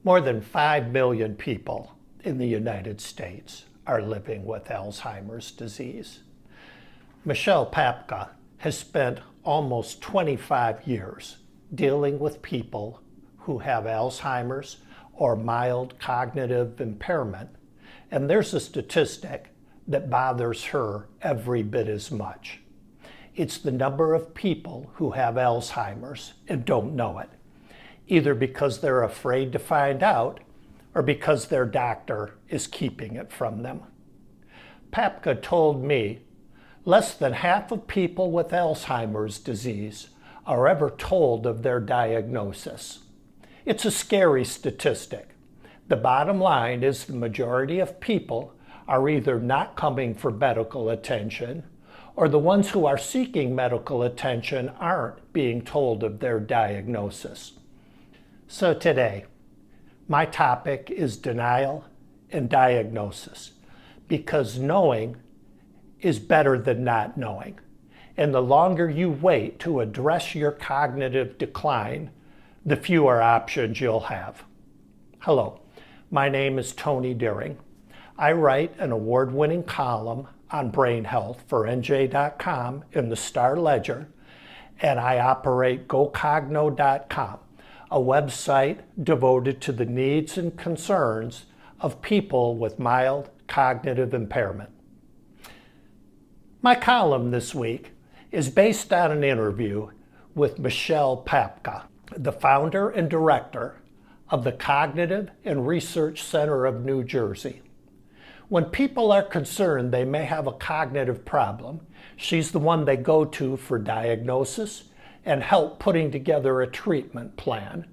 More than 5 million people in the United States are living with Alzheimer's disease. Michele Papka has spent almost 25 years dealing with people who have Alzheimer's or mild cognitive impairment, and there's a statistic that bothers her every bit as much. It's the number of people who have Alzheimer's and don't know it, either because they're afraid to find out or because their doctor is keeping it from them. Papka told me less than half of people with Alzheimer's disease are ever told of their diagnosis. It's a scary statistic. The bottom line is the majority of people are either not coming for medical attention, or the ones who are seeking medical attention aren't being told of their diagnosis. So today, my topic is denial and diagnosis, because knowing is better than not knowing. And the longer you wait to address your cognitive decline, the fewer options you'll have. Hello, my name is Tony Deering. I write an award-winning column on brain health for NJ.com in the Star Ledger, and I operate GoCogno.com, a website devoted to the needs and concerns of people with mild cognitive impairment. My column this week is based on an interview with Michele Papka, the founder and director of the Cognitive and Research Center of New Jersey. When people are concerned they may have a cognitive problem, she's the one they go to for diagnosis and help putting together a treatment plan,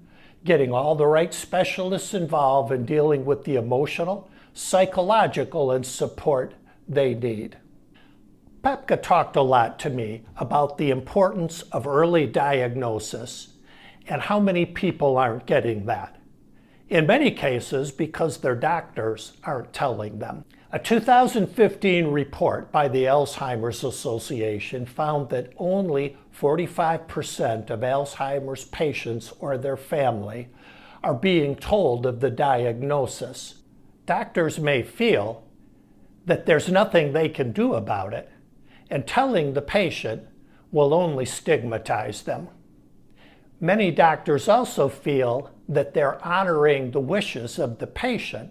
getting all the right specialists involved in dealing with the emotional, psychological, and support they need. Papka talked a lot to me about the importance of early diagnosis and how many people aren't getting that. In many cases, because their doctors aren't telling them. A 2015 report by the Alzheimer's Association found that only 45% of Alzheimer's patients or their family are being told of the diagnosis. Doctors may feel that there's nothing they can do about it, and telling the patient will only stigmatize them. Many doctors also feel that they're honoring the wishes of the patient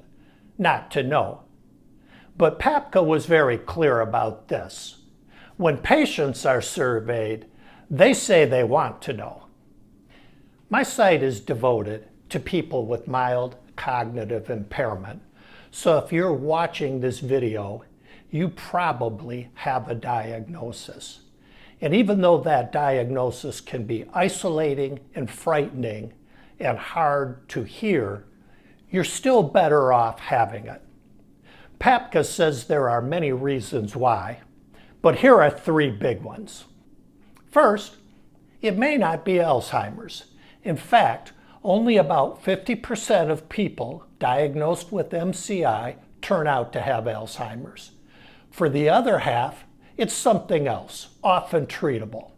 not to know. But Papka was very clear about this. When patients are surveyed, they say they want to know. My site is devoted to people with mild cognitive impairment, so if you're watching this video, you probably have a diagnosis. And even though that diagnosis can be isolating and frightening and hard to hear, you're still better off having it. Papka says there are many reasons why, but here are 3 big ones. First, it may not be Alzheimer's. In fact, only about 50% of people diagnosed with MCI turn out to have Alzheimer's. For the other half, it's something else, often treatable.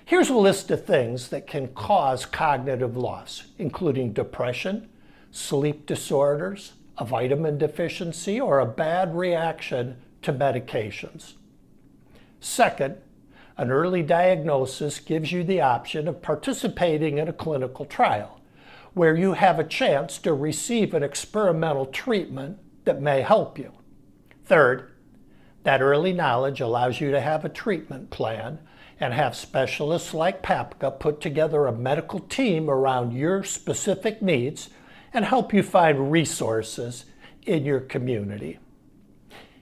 Here's a list of things that can cause cognitive loss, including depression, sleep disorders, a vitamin deficiency, or a bad reaction to medications. Second, an early diagnosis gives you the option of participating in a clinical trial, where you have a chance to receive an experimental treatment that may help you. Third, that early knowledge allows you to have a treatment plan and have specialists like Papka put together a medical team around your specific needs and help you find resources in your community.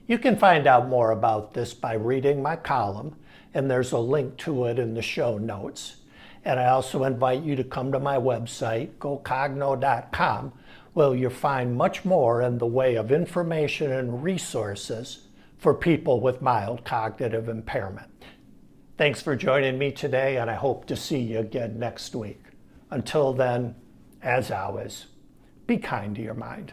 You can find out more about this by reading my column, and there's a link to it in the show notes. And I also invite you to come to my website, GoCogno.com, where you'll find much more in the way of information and resources for people with mild cognitive impairment. Thanks for joining me today, and I hope to see you again next week. Until then, as always, be kind to your mind.